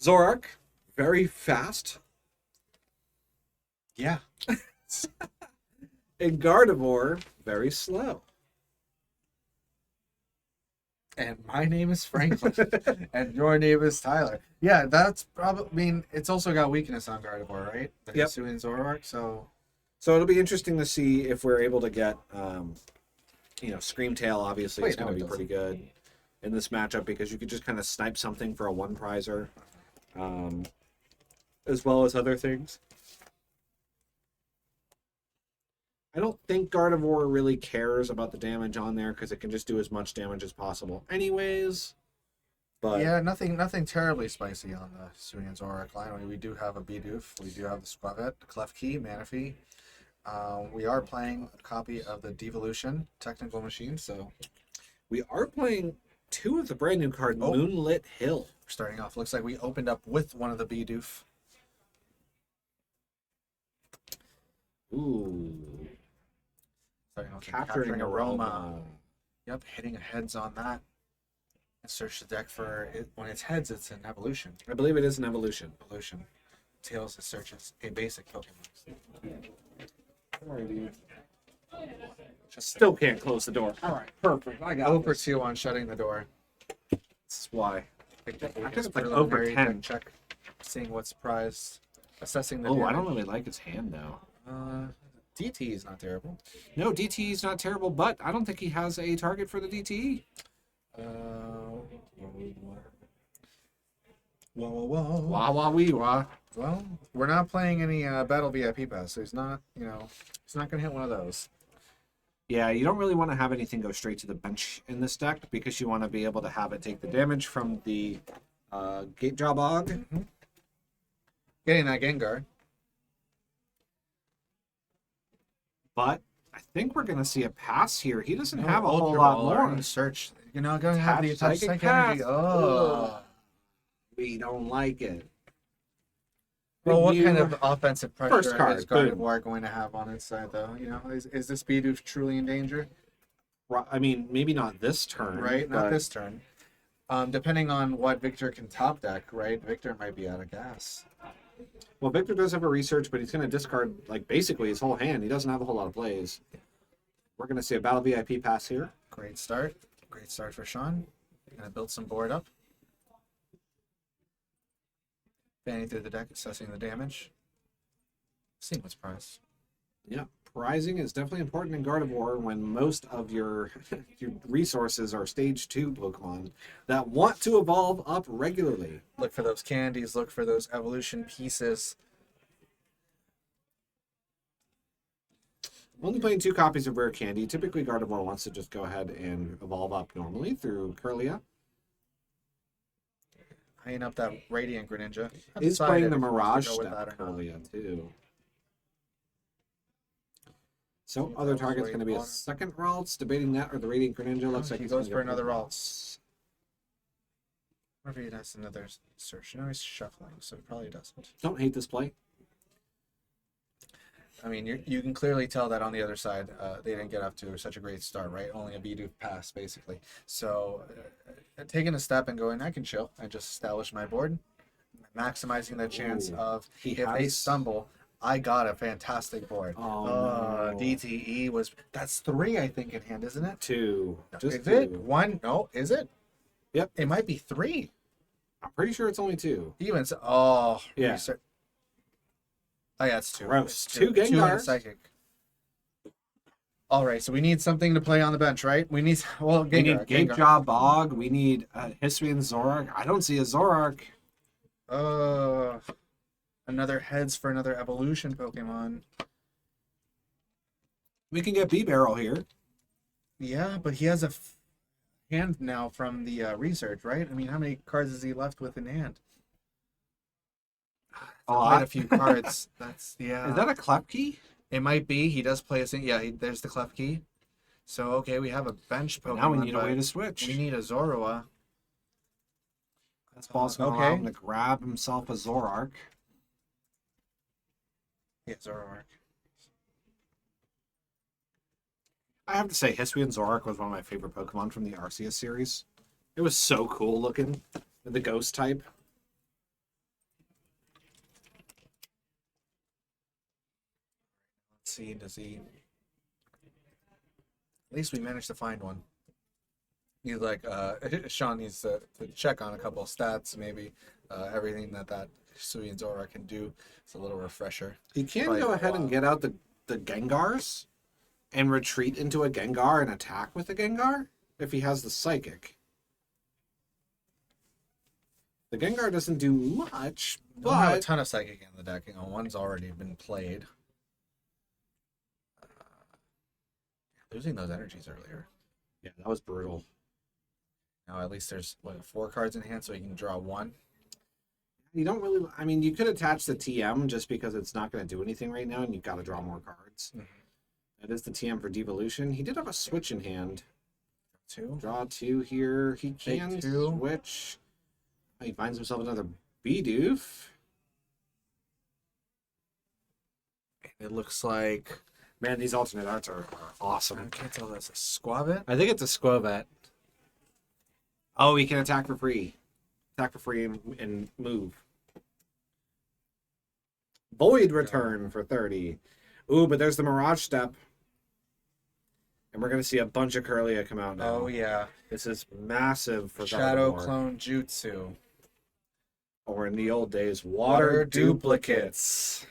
Zoroark, very fast. Yeah. And Gardevoir, very slow. And my name is Franklin. And your name is Tyler. Yeah, that's probably... I mean, it's also got weakness on Gardevoir, right? The Yep. Hisuian Zoroark, so... So it'll be interesting to see if we're able to get, Screamtail obviously Wait, is going no, to it be pretty good in this matchup because you could just kind of snipe something for a one prizer, as well as other things. I don't think Gardevoir really cares about the damage on there because it can just do as much damage as possible anyways. But yeah, nothing terribly spicy on the Hisuian Zoroark line. I mean, we do have a Bidoof. We do have the Squavette, Klefki, Manaphy. We are playing a copy of the Devolution Technical Machine, so... we are playing two of the brand new card, Moonlit Hill. Starting off, looks like we opened up with one of the Bidoof. Ooh. Starting off with Capturing Aroma. Yep, hitting a heads on that. And search the deck for it. When it's heads, it's an evolution. I believe it is an evolution. Tails, it searches a basic Pokemon. Alright, dude. Just still can't close the door. Alright, perfect. I got 0 for 2 on shutting the door. This is why. I think it's like over 10. Check, seeing what's prized, assessing the Oh, damage. I don't really like his hand, though. DT is not terrible. No, DTE is not terrible, but I don't think he has a target for the DTE. Whoa. Wah, wah, wee, wah. Well, we're not playing any Battle VIP Pass, so he's not going to hit one of those. Yeah, you don't really want to have anything go straight to the bench in this deck because you want to be able to have it take the damage from the Gate Job Og. Mm-hmm. Getting that Gengar. But I think we're going to see a pass here. He doesn't have a whole lot more. Search. You're not going to have the Attach Psychic pass. Energy. Oh. We don't like it. Well, what You- kind of offensive pressure First card, is Gardevoir going to have on its side, though? Is this Bidoof truly in danger? I mean, maybe not this turn. Right, not but this turn. Depending on what Victor can top deck, right? Victor might be out of gas. Well, Victor does have a research, but he's going to discard, basically his whole hand. He doesn't have a whole lot of plays. We're going to see a Battle VIP pass here. Great start. Great start for Sean. Gonna build some board up. Fanning through the deck, assessing the damage. Seeing what's priced. Yeah, prizing is definitely important in Gardevoir when most of your resources are stage 2 Pokemon that want to evolve up regularly. Look for those candies, look for those evolution pieces. Only playing 2 copies of Rare Candy. Typically, Gardevoir wants to just go ahead and evolve up normally through Curlia. Eyeing up that Radiant Greninja. He's playing the Mirage with step that or not. Curlia, too. So, other target's going to be a second Ralts. Debating that or the Radiant Greninja. Looks like he he's goes gonna for go another Ralts. Maybe he has another search. No, he's shuffling, so he probably doesn't. Don't hate this play. I mean, you can clearly tell that on the other side, they didn't get up to such a great start, right? Only a Bidoof pass, basically. So, taking a step and going, I can chill. I just establish my board, maximizing the chance of if they stumble, I got a fantastic board. Oh, no. DTE that's 3, I think, in hand, isn't it? 2. Just is 2. it 1? No, is it? Yep. It might be 3. I'm pretty sure it's only 2. Even so, Yeah. Research. Oh yeah, it's 2. Gross. It's 2 2 and a Gengars. Psychic. All right, so we need something to play on the bench, right? We need We need Gengar. Gate Job Bog. We need Hisuian Zoroark. I don't see a Zoroark. Another heads for another evolution Pokemon. We can get B-Barrel here. Yeah, but he has a hand now from the research, right? I mean, how many cards is he left with in hand? Quite a few cards. That's Is that a Klefki? It might be. He does play a thing. Yeah, there's the Klefki. So okay, we have a bench Pokemon. Now we need a way to switch. We need a Zorua. That's Paul's going to allow him to grab himself a Zoroark. Yeah, Zoroark. I have to say, Hisuian Zoroark was one of my favorite Pokemon from the Arceus series. It was so cool looking. The ghost type. see, does he... At least we managed to find one. He's like, Sean needs to check on a couple of stats, maybe. Everything that Hisuian Zoroark can do. It's a little refresher. He can Probably go for a ahead and while. get out the Gengars and retreat into a Gengar and attack with a Gengar if he has the Psychic. The Gengar doesn't do much, Don't have a but ton of Psychic in the deck. You know, one's already been played. Losing those energies earlier. yeah, that was brutal. Now at least there's, what, 4 cards in hand, so he can draw 1. You don't really. I mean, you could attach the TM just because it's not going to do anything right now, and you've got to draw more cards. Mhm. That is the TM for Devolution. He did have a switch in hand. 2. Draw 2 here. He can Take 2. switch. He finds himself another Bidoof. It looks like... Man, these alternate arts are I awesome. can't tell this. A Squabit? I think it's a Squovet. Oh, he can attack for free. Attack for free and move. Void Return for 30. Ooh, but there's the Mirage Step. And we're going to see a bunch of Curlia come out now. Oh, yeah. This is massive for Shadow Gardevoir. Clone Jutsu. Or in the old days, Water Water Duplicates. Duplicates.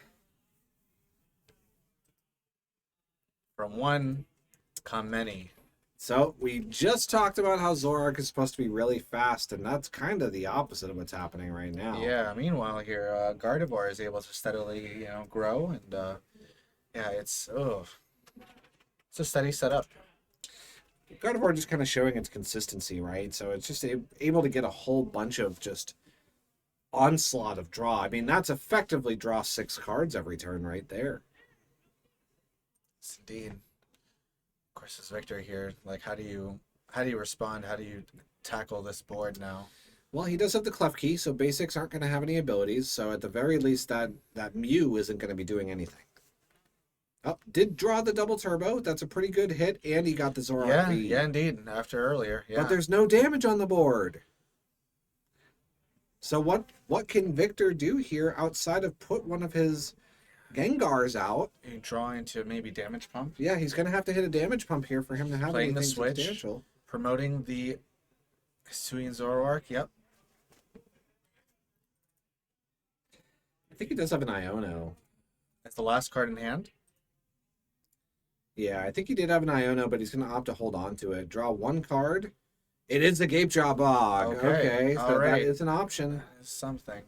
From one, come many. So, we just talked about how Zoroark is supposed to be really fast, and that's kind of the opposite of what's happening right now. Yeah, meanwhile here, Gardevoir is able to steadily, grow, and, yeah, it's a steady setup. Gardevoir just kind of showing its consistency, right? So it's just able to get a whole bunch of just onslaught of draw. I mean, that's effectively draw 6 cards every turn right there. Yes, indeed. Of course, as Victor here, like, how do you respond? How do you tackle this board now? Well, he does have the Clef Key, so basics aren't going to have any abilities. So at the very least, that Mew isn't going to be doing anything. Oh, did draw the double turbo. That's a pretty good hit, and he got the Zoroark Yeah, V. yeah, indeed. After earlier, yeah. But there's no damage on the board. So what can Victor do here outside of put one of his Gengars out? You draw into maybe damage pump, Yeah, he's going to have to hit a damage pump here for him to have Playing the anything switch. substantial. promoting the Hisuian Zoroark. Yep. I think he does have an Iono. That's the last card in hand. Yeah, I think he did have an Iono, but he's going to opt to hold on to it. Draw 1 card. It is the Gape Jaw Bog. Okay, so all right. that is an option. That is something.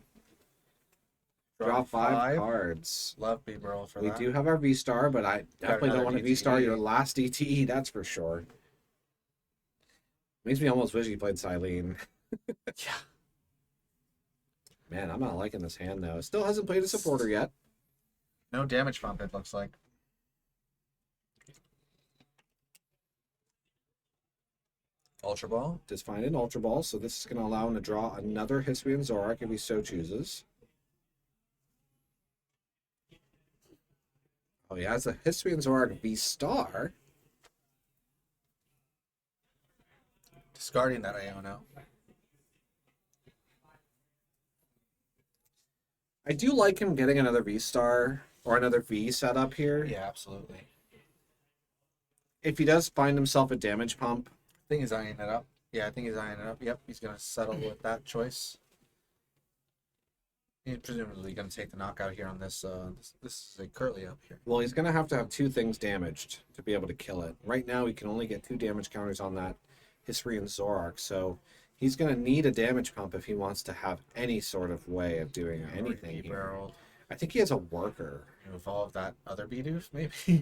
Draw 5 cards. Love B-Burl for We that. do have our V-Star, but I definitely don't another want to V-Star DTE. your last DTE, that's for sure. Makes me almost wish he played Silene. Yeah. Man, I'm not liking this hand, though. Still hasn't played a supporter yet. No damage pump, it looks like. Ultra Ball. Does find an Ultra Ball, so this is going to allow him to draw another Hisuian Zoroark if he so chooses. Oh, he has a Hisuian Zoroark V-Star. Discarding that Iono. I do like him getting another V-Star or another V set up here. Yeah, absolutely. If he does find himself a damage pump, I think he's eyeing it up. Yeah, I think he's eyeing it up. Yep, he's going to settle with that choice. He's presumably going to take the knockout here on this. This is a Curly up here. well, he's going to have 2 things damaged to be able to kill it. Right now, he can only get 2 damage counters on that Hisuian Zoroark, so he's going to need a damage pump if he wants to have any sort of way of doing anything here. Barreled. I think he has a worker. You evolve that other Bidoof, maybe. He's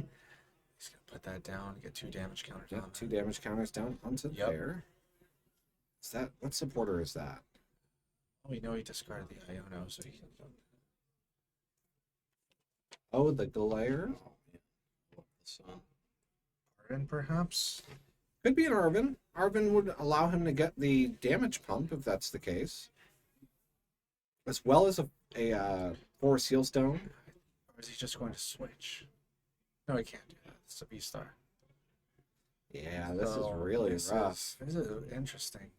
going to put that down and get 2 damage counters Yeah, on 2 that. damage counters down onto Yep. there. Is that what supporter is that? Oh, we know he discarded the Iono, so he can. Oh, the Glare. Arden, perhaps? Could be an Arvin. Arvin would allow him to get the damage pump if that's the case, as well as a 4 Seal Stone. Or is he just going to switch? No, he can't do that. It's a V-Star. Yeah, this is So, really this rough. This is interesting.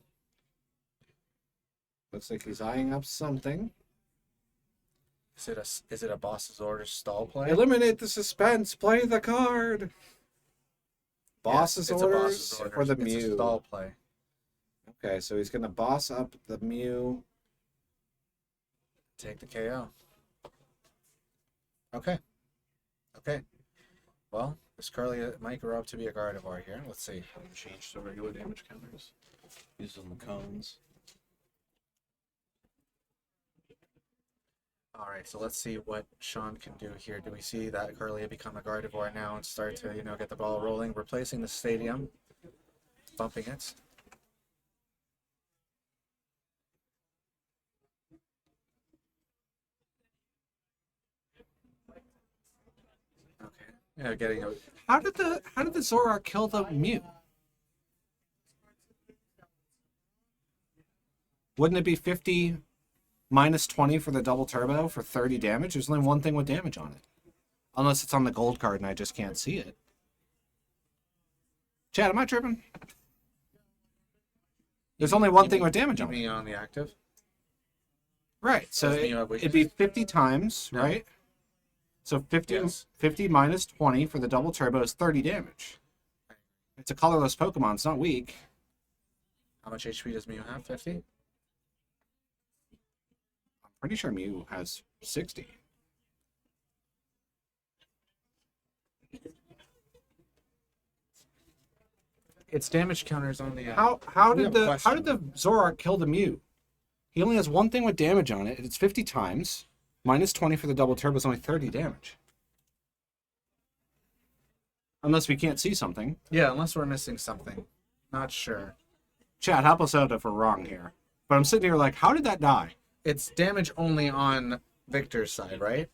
Looks like he's eyeing up something. Is it a boss's orders stall play? Eliminate the suspense. Play the card. Boss's Yes, it's a orders boss's orders. for the It's a Mew. stall play. Okay, so he's gonna boss up the Mew. Take the KO. Okay. Okay. Well, this Curly might grow up to be a Gardevoir here. Let's see. Change to regular damage counters. Using the cones. All right, so let's see what Sean can do here. Do we see that Curly become a Gardevoir now and start to, get the ball rolling, replacing the stadium, bumping it? Okay. Yeah, getting a How did the Zoroark kill the Mew? Wouldn't it be 50 minus 20 for the double turbo for 30 damage? There's only one thing with damage on it. Unless it's on the gold card and I just can't see it. Chad, am I tripping? There's only one thing with damage you on it. mean on the active? Right, so Doesn't mean you have it'd be 50 times, No. right? So 50, Yes. 50 minus 20 for the double turbo is 30 damage. It's a colorless Pokemon, it's not weak. How much HP does Mew have? 50? I'm pretty sure Mew has 60. Its damage counters on the How We did have a how did the Zoroark kill the Mew? He only has one thing with damage on it. It's 50 times. Minus 20 for the double turbo is only 30 damage. Unless we can't see something. Yeah, unless we're missing something. Not sure. Chad, help us out if we're wrong here. But I'm sitting here like, how did that die? It's damage only on Victor's side, right?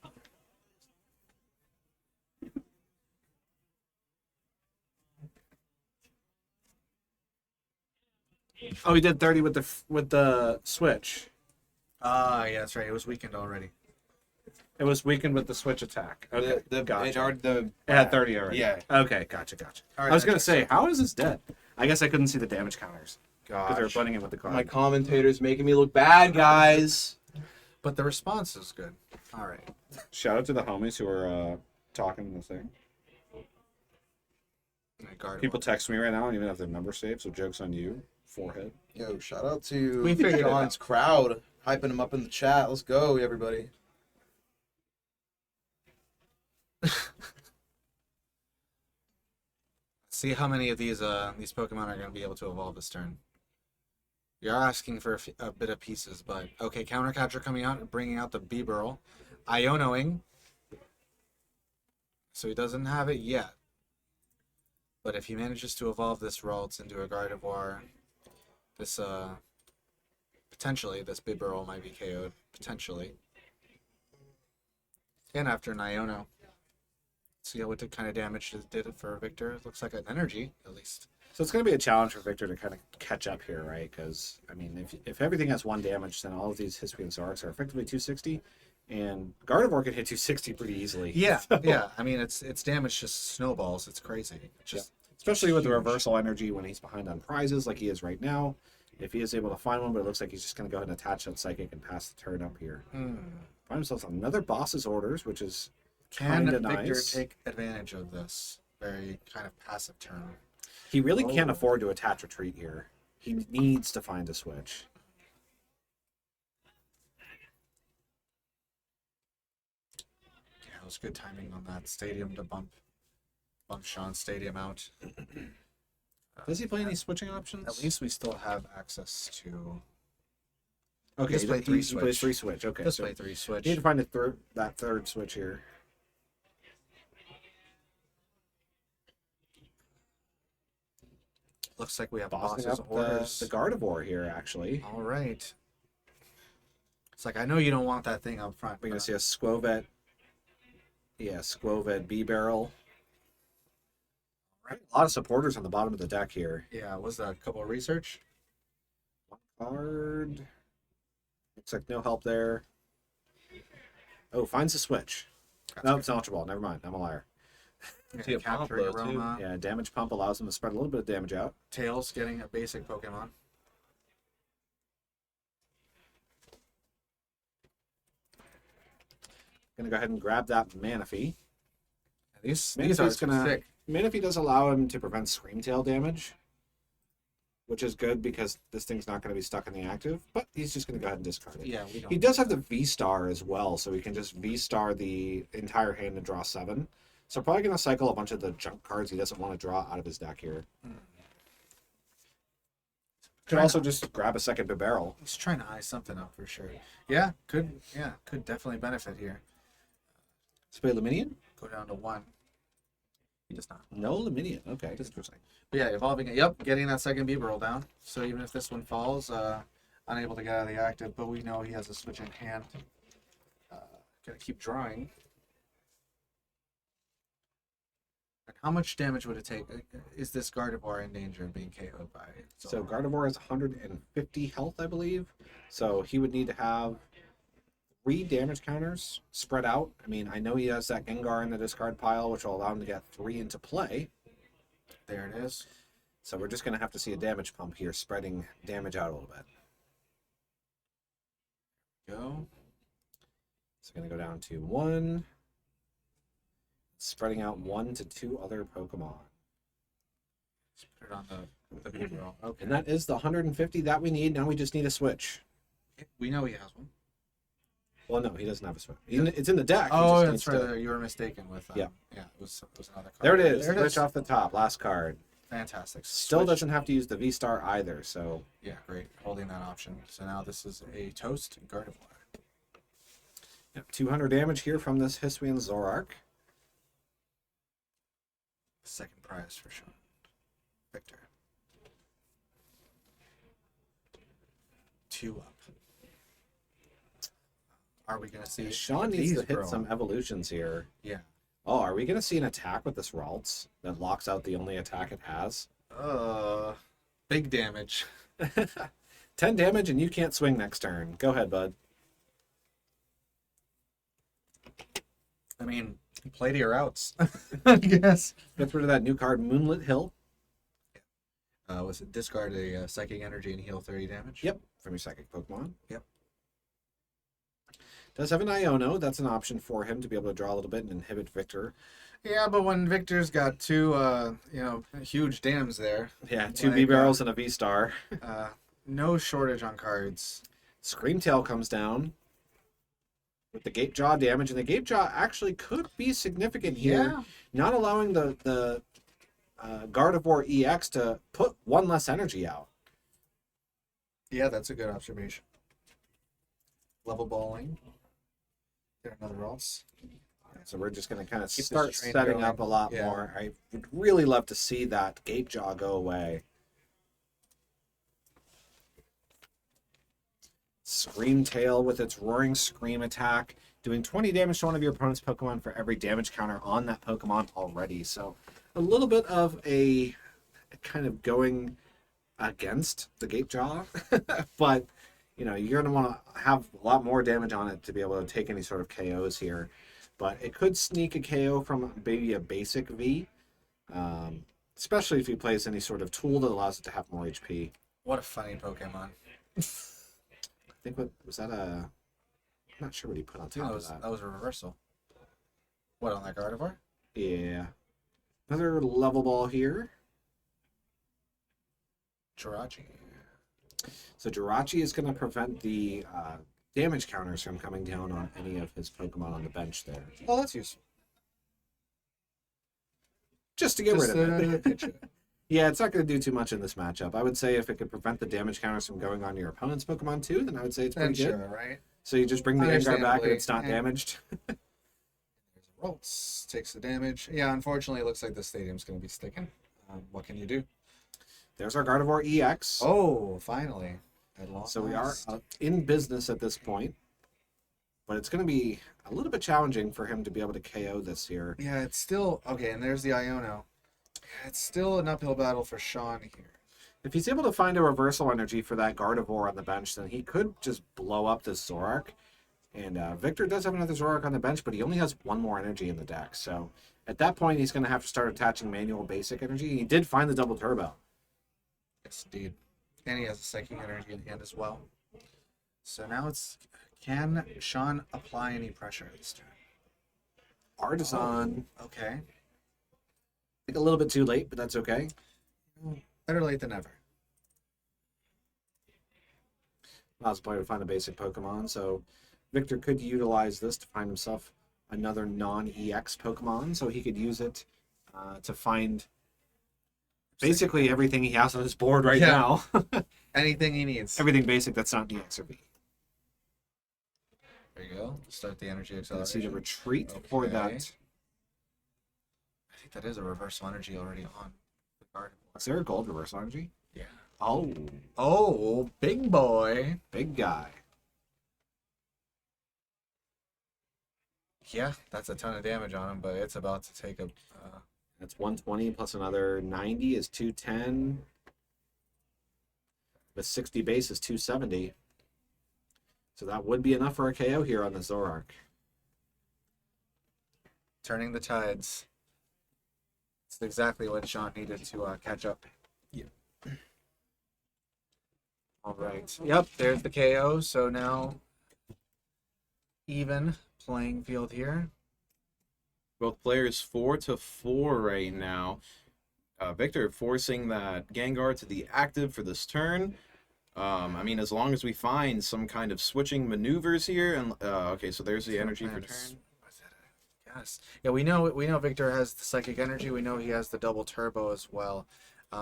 Oh, he did 30 with the switch. Ah, yeah, that's right. It was weakened already. It was weakened with the switch attack. Okay, It it had 30 already. Yeah. Okay, gotcha. All right, I was that gonna checks say, how is this dead? I guess I couldn't see the damage counters because they were Gosh. butting it with the card. My commentator's making me look bad, guys. But the response is good. All right. Shout out to the homies who are talking in the thing. Gardevoir. People text me right now and even have their number saved, so joke's on you. Forehead. Yo, shout out to We figured it John's crowd, hyping him up in the chat. Let's go, everybody. See how many of these Pokemon are going to be able to evolve this turn. You're asking for a bit of pieces, but okay. Counter Catcher coming out and bringing out the Bibarel, Ionoing. So he doesn't have it yet, but if he manages to evolve this Ralts into a Gardevoir, this potentially this Bibarel might be KO'd potentially. And after an Iono. See what kind of damage it did for Victor. It looks like an energy, at least. So it's going to be a challenge for Victor to kind of catch up here, right? Because, I mean, if everything has one damage, then all of these Hisuian Zorks are effectively 260, and Gardevoir can hit 260 pretty easily. Yeah, So- yeah. I mean, it's damage just snowballs. It's crazy. It's just Especially with the huge. reversal energy when he's behind on prizes like he is right now. If he is able to find one, but it looks like he's just going to go ahead and attach that Psychic and pass the turn up here. Find himself another boss's orders, which is Can kind of Victor nice. take advantage of this very kind of passive turn? He really can't Oh. afford to attach retreat here. He needs to find a switch. Yeah, it was good timing on that stadium to bump Sean's stadium out. Does he play any switching options? At least we still have access to Okay, Just play he three plays switch. three switch. Okay, so display 3 switch. you need to find that third switch here. Looks like we have Bossing boss's up orders. the Gardevoir here, actually. All right. It's like I know you don't want that thing up front. We're going but- to see a Squovet. Yeah, Squovet B-Barrel. Right. A lot of supporters on the bottom of the deck here. Yeah, was that a couple of research? One card. Looks like no help there. Oh, finds the switch. No, it's not Ultra Ball. Never mind. I'm a liar. See a pump, Capturing though, too. aroma. Yeah, damage pump allows him to spread a little bit of damage out. Tails getting a basic Pokemon. Gonna go ahead and grab that Manaphy. These Manaphy's are gonna sick. Manaphy does allow him to prevent Screamtail damage, which is good because this thing's not gonna be stuck in the active. But he's just gonna go ahead and discard it. Yeah, we don't. He does have the V-Star as well, so he can just V-Star the entire hand and draw 7. So probably gonna cycle a bunch of the junk cards he doesn't want to draw out of his deck here. Could also just grab a second barrel. He's trying to eye something up for sure. Yeah, could definitely benefit here. Spay Luminion? Go down to 1. He does not. No Luminion. Okay, interesting. But yeah, evolving it. Yep, getting that second Beaver roll down. So even if this one falls, unable to get out of the active, but we know he has a switch in hand. Gonna keep drawing. And how much damage would it take? Is this Gardevoir in danger of being KO'd by it? So Gardevoir has 150 health, I believe. So he would need to have 3 damage counters spread out. I mean, I know he has that Gengar in the discard pile, which will allow him to get 3 into play. There it is. So we're just going to have to see a damage pump here, spreading damage out a little bit. Go. So going to go down to 1. Spreading out 1 to 2 other Pokemon. Just put it on the Beaver roll. Okay. And that is the 150 that we need. Now we just need a switch. We know he has one. Well, no, he doesn't have a switch. It's in the deck. He Oh, just that's needs right. to- You were mistaken with. Yeah. Yeah. It was another card. There it is. There it Switch is. off the top. Last card. Fantastic. Still Switch. doesn't have to use the V-Star either, so... Yeah, great. Holding that option. So now this is a toast Gardevoir. Yep, 200 damage here from this Hisuian Zoroark. Second prize for Sean. Victor. 2 up. Are we going to see Sean needs these to hit grow? some evolutions here. Yeah. Oh, are we going to see an attack with this Ralts that locks out the only attack it has? Big damage. 10 damage and you can't swing next turn. Go ahead, bud. I mean, play to your outs, I guess. Get rid of that new card, Moonlit Hill. Was it discard a psychic energy and heal 30 damage? Yep, from your psychic Pokemon. Yep. Does have an Iono. That's an option for him to be able to draw a little bit and inhibit Victor. Yeah, but when Victor's got 2, huge dams there, Yeah, 2 Like, V-Barrels and a V-Star. no shortage on cards. Screamtail comes down with the Gape Jaw damage, and the Gape Jaw actually could be significant here. Yeah. Not allowing the Gardevoir EX to put 1 less energy out. Yeah, that's a good observation. Level balling. Get another else. So we're just going to kind of Keep this start train setting going. up a lot Yeah. more. I would really love to see that Gape Jaw go away. Screamtail with its Roaring Scream attack, doing 20 damage to one of your opponent's Pokemon for every damage counter on that Pokemon already. So a little bit of a kind of going against the Gape Jaw, but you know, you're going to want to have a lot more damage on it to be able to take any sort of KOs here. But it could sneak a KO from maybe a basic V, especially if he plays any sort of tool that allows it to have more HP. What a funny Pokemon. I think what was that I'm not sure what he put on I think top that of was, that. that was a reversal. What, on that Gardevoir? Yeah. Another level ball here. Jirachi. So Jirachi is going to prevent the damage counters from coming down on any of his Pokemon on the bench there. Oh, that's useful. Just to get rid of it. Pitch it. Yeah, it's not going to do too much in this matchup. I would say if it could prevent the damage counters from going on to your opponent's Pokemon too, then I would say it's pretty Then good. sure, right? So you just bring the Gengar back and it's not Understandably, damaged. There's a Ralts, takes the damage. Yeah, unfortunately, it looks like the stadium's going to be sticking. What can you do? There's our Gardevoir EX. Oh, finally. At long So we are last. in business at this point. But it's going to be a little bit challenging for him to be able to KO this here. Yeah, it's still... Okay, and there's the Iono. It's still an uphill battle for Sean here. If he's able to find a reversal energy for that Gardevoir on the bench, then he could just blow up this Zoroark. And Victor does have another Zoroark on the bench, but he only has 1 more energy in the deck. So at that point, he's going to have to start attaching manual basic energy. He did find the double turbo. Yes, indeed. And he has a psychic energy in hand as well. So now it's... Can Sean apply any pressure this turn? Partisan. Okay. I think a little bit too late, but that's okay. Better late than never. Allows the player to find a basic Pokemon, so Victor could utilize this to find himself another non-EX Pokemon, so he could use it to find basically everything he has on his board right Yeah. now. Anything he needs. Everything basic that's not EX or V. There you go. Start the energy Let's acceleration. see the retreat for Okay. that. I think that is a reversal energy already on the Gardevoir. Is there a gold reversal energy? Yeah. Oh, Oh, big boy. big guy. Yeah, that's a ton of damage on him, but it's about to take a. That's 120 plus another 90 is 210. With 60 base is 270. So that would be enough for a KO here on the Zoroark. Turning the tides. It's exactly what Sean needed to catch up. Yeah. All right. Yep, there's the KO. So now even playing field here. Both players 4-4 right now. Victor forcing that Gengar to the active for this turn. I mean, as long as we find some kind of switching maneuvers here, and okay, so there's the energy for turn. Yes. Yeah, we know Victor has the psychic energy. We know he has the double turbo as well.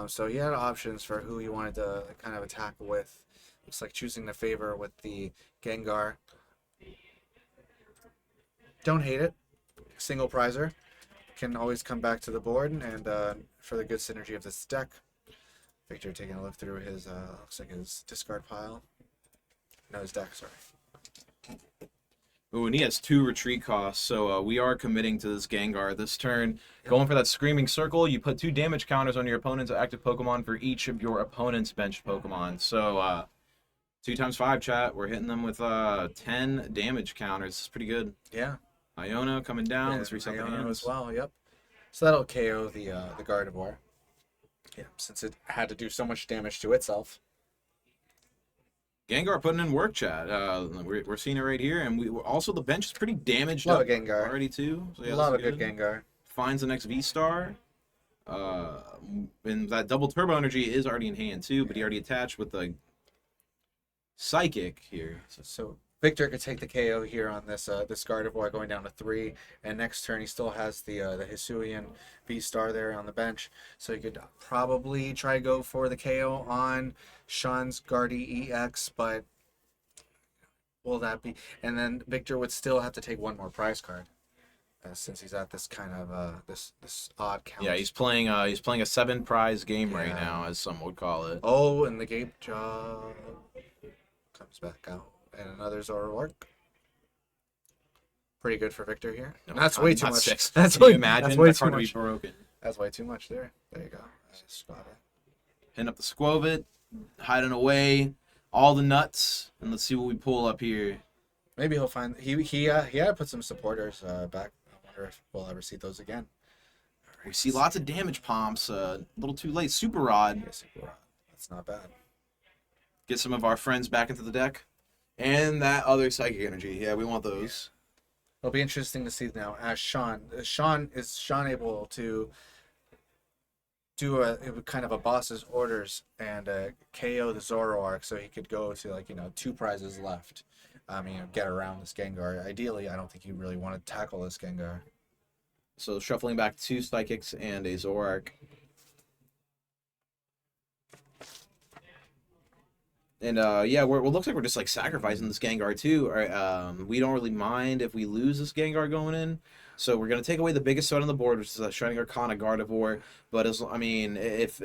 So he had options for who he wanted to kind of attack with. Looks like choosing the favor with the Gengar. Don't hate it. Single prizer. Can always come back to the board, and for the good synergy of this deck. Victor taking a look through his, looks like his discard pile. No, his deck, sorry. Ooh, and he has 2 retreat costs, so we are committing to this Gengar this turn. Going for that Screaming Circle, you put 2 damage counters on your opponent's active Pokemon for each of your opponent's benched Pokemon. So 2 times 5, chat. We're hitting them with 10 damage counters. It's pretty good. Yeah. Iona coming down. Yeah, Let's reset the Iona hands. as well. Yep. So that'll KO the Gardevoir. Yeah, since it had to do so much damage to itself. Gengar putting in work, chat. We're seeing it right here, and we also the bench is pretty damaged Love up a Gengar. already too. So, yeah, A lot this of is good Gengar. Finds the next V-Star. And that double turbo energy is already in hand too, but he already attached with the Psychic here. So Victor could take the KO here on this this Gardevoir going down to 3, and next turn he still has the Hisuian V-Star there on the bench, so he could probably try to go for the KO on Sean's Guardy EX, but will that be? And then Victor would still have to take one more prize card, since he's at this kind of this odd count. Yeah, he's playing a 7 prize game right Yeah. now, as some would call it. Oh, and the Gape Jaw comes back out. And another Zoroark. Pretty good for Victor here. No, That's not- way too not much. 6. That's Can you way, imagine that's way that too card would be much. broken. That's way too much there. There you go. Spot it. Hitting up the Squovit, hiding away, all the nuts, and let's see what we pull up here. Maybe he'll find he had to put some supporters back. I wonder if we'll ever see those again. We see lots of damage pomps. A little too late. Super Rod. Yes, that's not bad. Get some of our friends back into the deck. And that other Psychic Energy. Yeah, we want those. It'll be interesting to see now as Sean is Sean able to do a kind of a boss's orders and KO the Zoroark, so he could go to 2 prizes left. Get around this Gengar. Ideally, I don't think you really want to tackle this Gengar. So shuffling back 2 Psychics and a Zoroark. And yeah, it looks like we're just like sacrificing this Gengar too. We don't really mind if we lose this Gengar going in. So we're gonna take away the biggest threat on the board, which is a Shining Arcana Gardevoir. But if how many of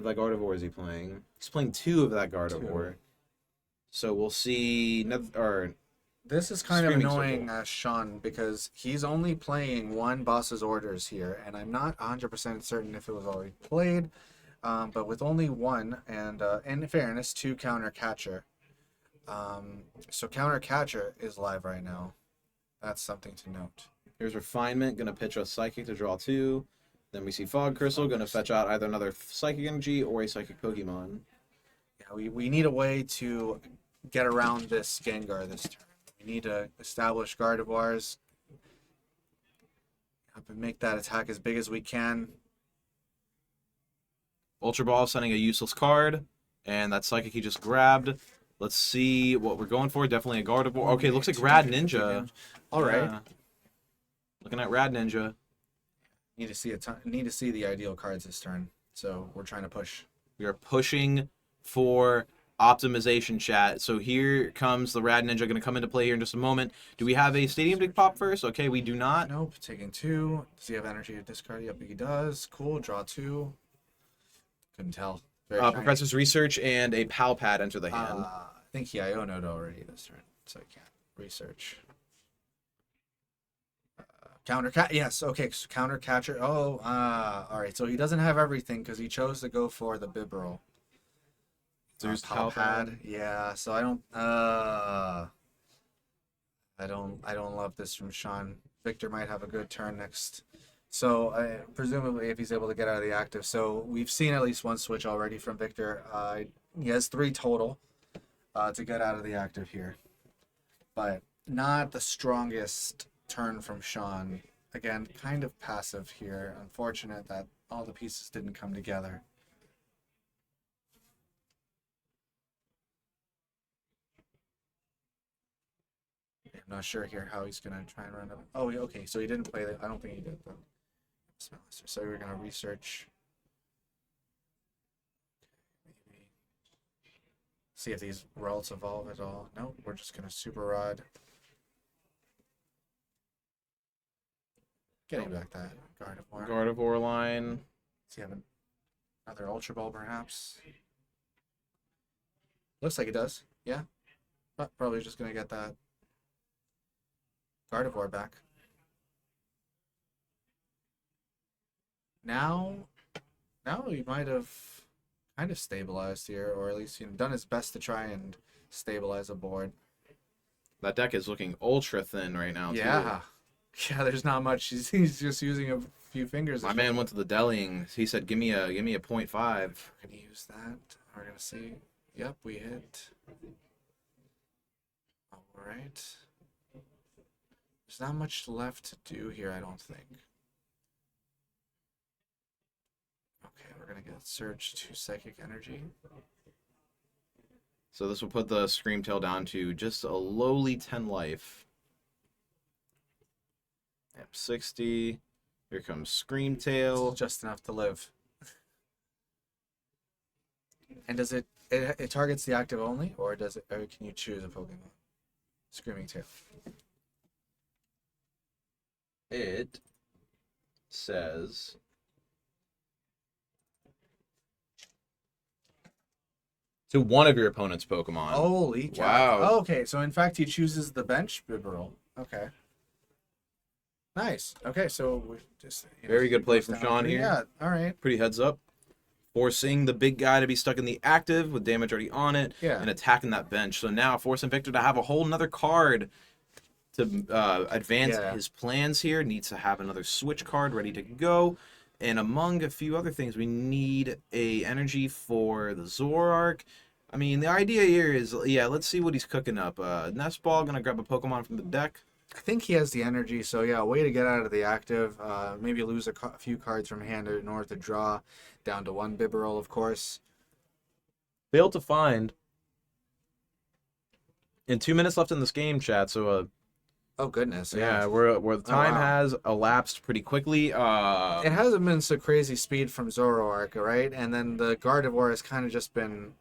that Gardevoir is he playing? He's playing 2 of that Gardevoir. 2. So we'll see. This is kind of Screaming annoying, Circle. Sean, because he's only playing 1 boss's orders here, and I'm not 100% certain if it was already played. But with only 1, and in fairness, 2 Counter Catcher. So Counter Catcher is live right now. That's something to note. Here's Refinement, gonna pitch a Psychic to draw 2. Then we see Fog Crystal, gonna fetch out either another Psychic Energy or a Psychic Pokemon. Yeah, we need a way to get around this Gengar this turn. We need to establish Gardevoir's Up and make that attack as big as we can. Ultra Ball sending a useless card, and that Psychic he just grabbed. Let's see what we're going for. Definitely a Gardevoir. Okay, looks like Rad Ninja. All right. Yeah. Looking at Rad Ninja. Need to see need to see the ideal cards this turn. So we're trying to push. We are pushing for optimization, chat. So here comes the Rad Ninja, going to come into play here in just a moment. Do we have a Stadium Dig Pop first? Okay, we do not. Nope. Taking 2. Does he have energy to discard? Yep, he does. Cool. Draw 2. Couldn't tell. Very shiny. Professor's Research and a Pal Pad enter the hand. I think he IO'd already this turn, so I can't research. Counter cat. Yes. Okay. So counter catcher. Oh. All right. So he doesn't have everything because he chose to go for the Bibarel. There's Pal Pal Pad. Pad. Yeah. So I don't. I don't love this from Sean. Victor might have a good turn next. So presumably, if he's able to get out of the active, so we've seen at least one switch already from Victor. He has 3 total to get out of the active here, but not the strongest turn from Sean. Again, kind of passive here. Unfortunate that all the pieces didn't come together. I'm not sure here how he's gonna try and run it. Oh, okay. So he didn't play that. I don't think he did though. So we're gonna research. Maybe see if these rolls evolve at all. Nope. We're just gonna super rod. Getting back that Gardevoir. Gardevoir line. Does he have another Ultra Ball perhaps? Looks like he does. Yeah. But probably just gonna get that Gardevoir back. Now he might have kind of stabilized here, or at least done his best to try and stabilize a board. That deck is looking ultra thin right now. Yeah. Too. Yeah, there's not much. He's just using a few fingers. My man went to the deliing. He said, "Give me a 0.5." We're gonna use that. We're gonna see. Yep, we hit. All right. There's not much left to do here, I don't think. Okay, we're gonna get Surge to Psychic Energy. So this will put the Screamtail down to just a lowly 10 life. Yep, 60. Here comes Screamtail. Just enough to live. And does it targets the active only, or does it? Or can you choose a Pokemon? Screaming Tail. It says to one of your opponent's Pokemon. Holy cow. Wow. Oh, okay, so in fact he chooses the bench Bibarel. Okay. Nice. Okay, so we just Very good play from Sean here. Yeah, all right. Pretty heads up. Forcing the big guy to be stuck in the active with damage already on it, Yeah. and attacking that bench. So now forcing Victor to have a whole nother card to advance Yeah. his plans here. Needs to have another switch card ready to go. And among a few other things, we need a energy for the Zoroark. I mean, the idea here is, yeah, let's see what he's cooking up. Nest Ball, gonna grab a Pokemon from the deck. I think he has the energy, so yeah, way to get out of the active. Maybe lose a few cards from hand in order to draw down to one Bibarel, of course. Failed to find. In 2 minutes left in this game, chat. So, Oh goodness, yeah, where the time wow. has elapsed pretty quickly. It hasn't been so crazy speed from Zoroark, right? And then the Gardevoir has kind of just been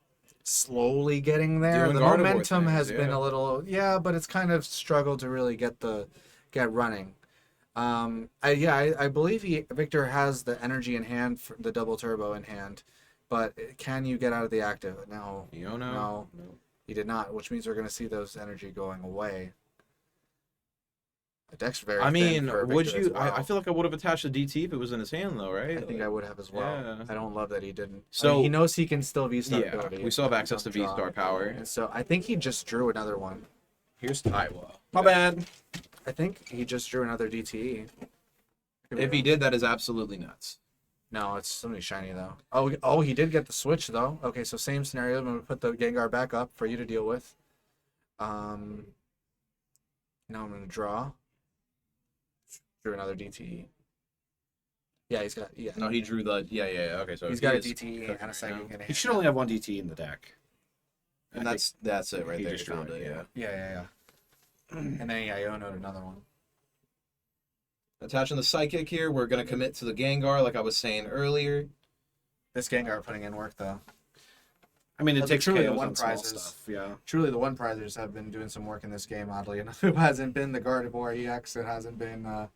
slowly getting there. Doing The Gardevoir momentum things, has been yeah. a little, yeah, but it's kind of struggled to really get running. I believe Victor has the energy in hand, for the double turbo in hand, but can you get out of the active? No, No. he did not, which means we're going to see those energy going away. The deck's very. I thin mean, for would Victor you? as well. I feel like I would have attached the DT if it was in his hand, though, right? I think I would have as well. Yeah. I don't love that he didn't. So- I mean, he knows he can still V-Star Yeah, ability. we still have access to Draw. V-Star power. And so I think he just drew another one. Here's Taiwa. My bad. I think he just drew another DTE. If he did, that is absolutely nuts. No, it's somebody shiny though. Oh, he did get the switch though. Okay, so same scenario. I'm gonna put the Gengar back up for you to deal with. Now I'm gonna draw. Drew another DTE. Yeah, he's got No, he drew the yeah. Okay, so he's he got a is DTE cooking and a psychic right now. in He hand. should only have one DT in the deck. And I that's it right he there. just You found drew it, it, yeah. Yeah. And then Iono'd another one. Attaching the psychic here, we're gonna commit to the Gengar, like I was saying earlier. This Gengar putting in work though. I mean, it But takes truly the KOs one on small prizes. stuff. Yeah. Truly, the one prizers have been doing some work in this game. Oddly enough, it hasn't been the Gardevoir EX. It hasn't been. The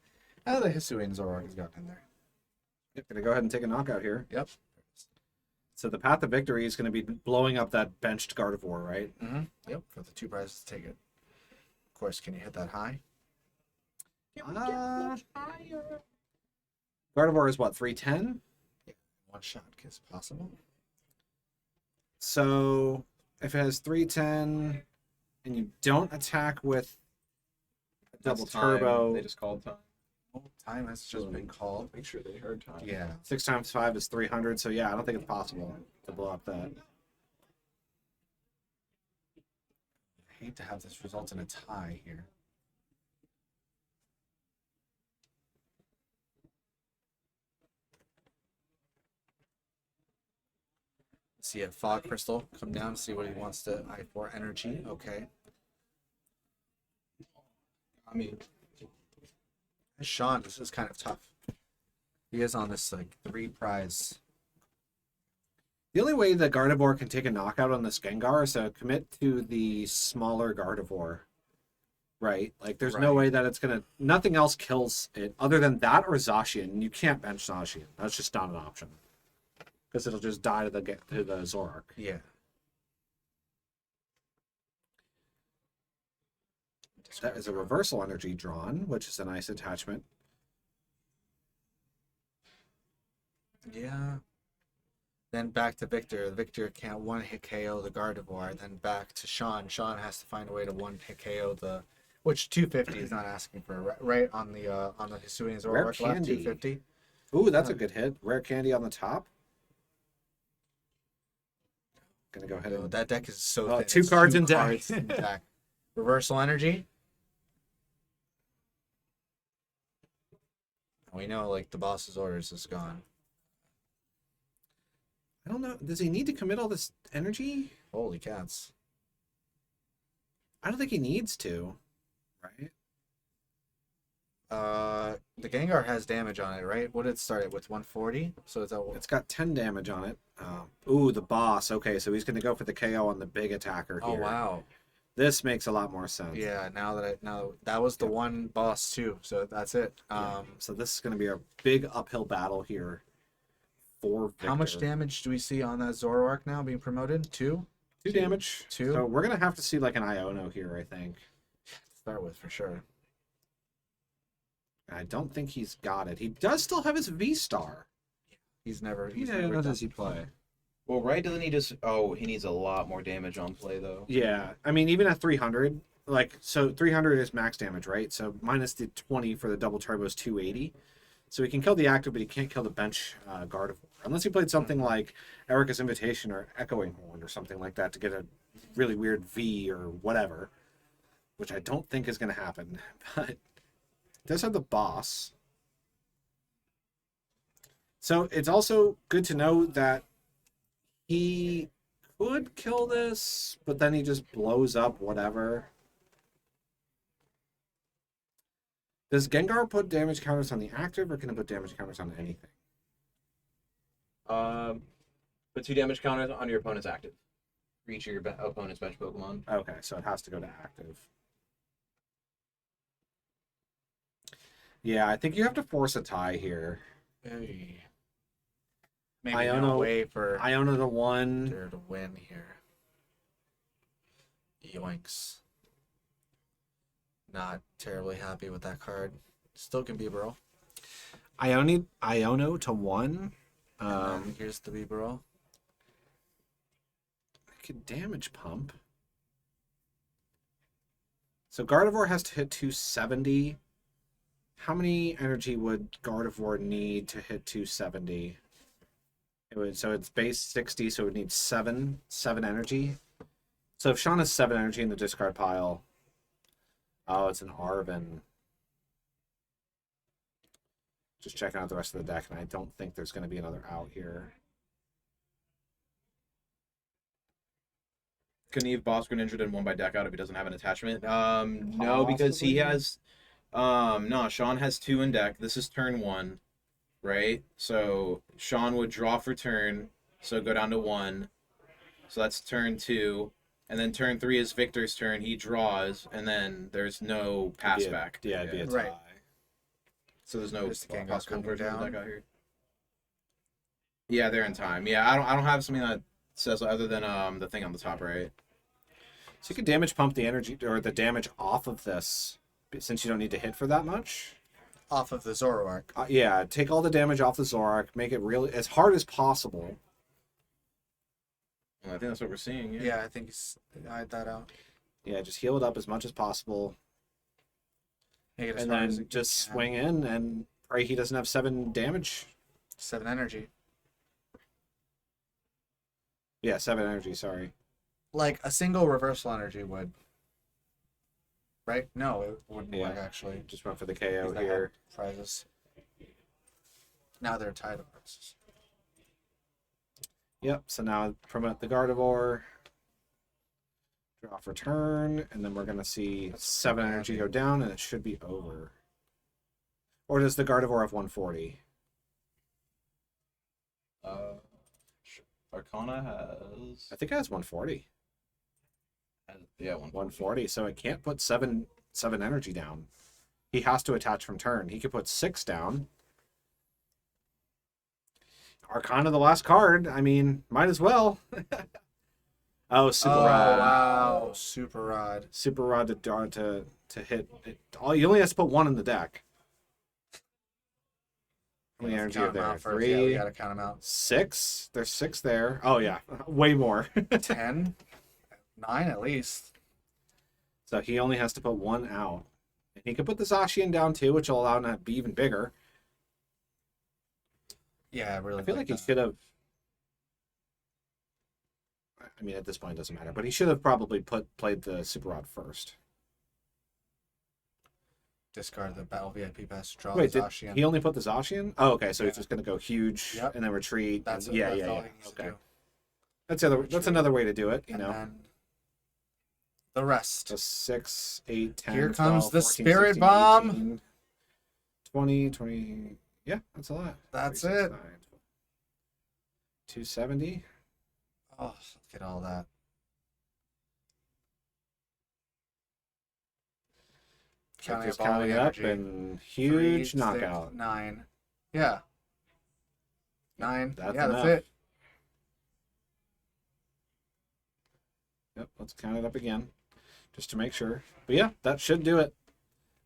Hisuian Zoroark has gotten in there. Yep, gonna go ahead and take a knockout here. Yep. So the path to victory is going to be blowing up that benched Gardevoir, right? Mm-hmm. Yep. For the 2 prizes to take it. Of course, can you hit that high? Gardevoir is what, 310? One shot is possible. So if it has 310 and you don't attack with a double That's time. turbo, They just called time. Oh, time has just been called. Make sure they heard time. Yeah. 6 times 5 is 300. So yeah, I don't think it's possible to blow up that. I hate to have this result in a tie here. See a Fog Crystal come down, see what he wants to eye for. Energy, okay. I mean, Sean, this is kind of tough. He is on this like 3 prize. The only way that Gardevoir can take a knockout on this Gengar is to commit to the smaller Gardevoir. Right? Like, there's no Right. way that it's going to... Nothing else kills it other than that or Zacian. You can't bench Zacian. That's just not an option. Because it'll just die to the Zoroark. Yeah. That is a reversal energy drawn, which is a nice attachment. Yeah. Then back to Victor. Victor can't one-hit KO the Gardevoir. Then back to Sean. Sean has to find a way to one-hit KO the... Which 250 is not asking for, right? On the Hisuian Rare Zoroark left, Candy. 250. Ooh, that's a good hit. Rare Candy on the top. Gonna go ahead Oh, and... that deck is so Oh, thin. 2 It's cards 2 in deck. cards in deck. Reversal energy. We know, like, the boss's orders is gone. I don't know. Does he need to commit all this energy? Holy cats. I don't think he needs to. Right? The Gengar has damage on it, right? What did it start at with 140? So it's at It's got 10 damage on it. Ooh, the boss. Okay, so he's going to go for the KO on the big attacker here. oh wow. This makes a lot more sense. Yeah, now that was the Yep. one boss too. So that's it. So this is going to be a big uphill battle here for Victor. How much damage do we see on that Zoroark now being promoted? 2? 2 damage. 2? So we're going to have to see like an Iono here, I think. Start with for sure. I don't think he's got it. He does still have his V-Star. He's never What done- does he play? well, right? Doesn't he just? Oh, he needs a lot more damage on play though. Yeah, I mean, even at 300, like, so 300 is max damage, right? So minus the 20 for the double turbo is 280. So he can kill the active, but he can't kill the bench Gardevoir. Unless he played something like Erica's Invitation or Echoing Horn or something like that to get a really weird V or whatever, which I don't think is going to happen. But it does have the boss. So it's also good to know that he could kill this, but then he just blows up whatever. Does Gengar put damage counters on the active, or can it put damage counters on anything? Put 2 damage counters on your opponent's active. For each of your opponent's bench Pokemon. Okay, so it has to go to active. Yeah, I think you have to force a tie here. Hey. Maybe Iono- no way for Iona to 1. Victor to win here. Yoinks. Not terribly happy with that card. Still can be bro. Iono to 1. Here's the Bibro. I could damage pump. So Gardevoir has to hit 270. How many energy would Gardevoir need to hit 270? So it's base 60, so it would need 7 energy. So if Sean has 7 energy in the discard pile, oh, it's an Arven. Just checking out the rest of the deck, and I don't think there's going to be another out here. Knieve Boss Greninja and one by deck out if he doesn't have an attachment. No, because he has no, Sean has 2 in deck. This is turn 1, right? So Sean would draw for turn, so go down to 1. So that's turn 2. And then turn 3 is Victor's turn. He draws, and then there's no pass back. Yeah, it'd be a tie. Right. So there's no There's the Gengar possible coming version of the down. deck out here. Yeah, they're in time. Yeah, I don't have something that says other than the thing on the top right. So you can damage pump the energy or the damage off of this, since you don't need to hit for that much. Off of the Zoroark. Yeah, take all the damage off the Zoroark, make it really as hard as possible. Well, I think that's what we're seeing. Yeah. Yeah, I think he's eyed that out. Yeah, just heal it up as much as possible, Make it as and hard as then it just can. swing in and pray he doesn't have 7 damage. 7 energy. Yeah, 7 energy. Sorry. Like a single reversal energy would. Right? No, it wouldn't Yeah. work actually. Just went for the KO Because they here. had prizes. Now they're tied up. Yep. So now promote the Gardevoir. Draw for turn, and then we're gonna see That's 7 so energy heavy. go down, and it should be over. Or does the Gardevoir have 140? Arcana has I think it has 140. yeah 140. So it can't put 7 energy down. He has to attach from turn. He could put 6 down. Arcana, the last card. I mean, might as well. Oh, Super Oh, Rod. wow. Super Rod. Super Rod to draw to hit. You only have to put 1 in the deck. How many energy are Count 'em there? out first. Yeah, we 3, gotta count them out. 6. There's 6 there. Oh yeah, way more. 10? 9 at least. So he only has to put 1 out. And he could put the Zacian down too, which will allow him to be even bigger. Yeah, I really I feel like he that. should have. I mean, at this point, it doesn't matter. But he should have probably played the Super Rod first. Discard the Battle VIP pass to draw Wait, the did Zacian. he only put the Zacian? Oh, okay. So he's Yeah. just gonna go huge Yep. and then retreat. That's yeah. all he needs to Okay. do. That's another way to do it. You And know, then the rest. so 6, 8, 10. Here comes 12, the 14, Spirit 16, Bomb. 18, 20. Yeah, that's a lot. That's 36, it. 9, 270. Oh, look at all that. Counting Just up all counting the up energy. and 3, huge 6, knockout. 9. Yeah. 9. That's yeah, enough. that's it. Yep, let's count it up again, just to make sure. But yeah, that should do it.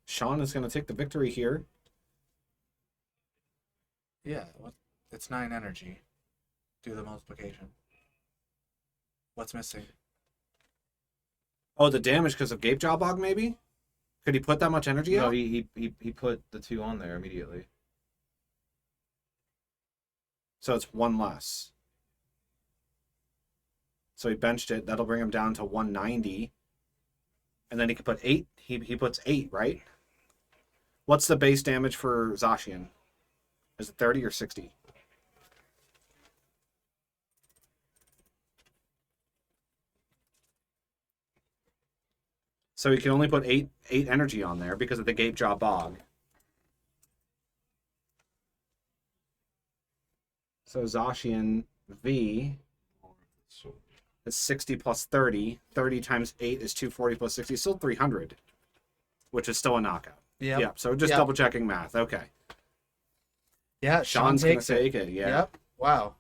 Sean is going to take the victory here. Yeah, it's 9 energy. Do the multiplication. What's missing? Oh, the damage because of Gape Jawbog, maybe? Could he put that much energy No, out? he put the 2 on there immediately. So it's 1 less. So he benched it. That'll bring him down to 190. And then he could put 8. He puts 8, right? What's the base damage for Zacian? Is it 30 or 60? So he can only put 8 energy on there because of the Gape Jaw Bog. So Zacian V is 60 plus 30. 30 times 8 is 240 plus 60. Still 300, which is still a knockout. Yep. Yeah, so just Yep. double checking math. Okay. Yeah, Sean Sean's going takes to it. take it. Yeah. Yep. Wow.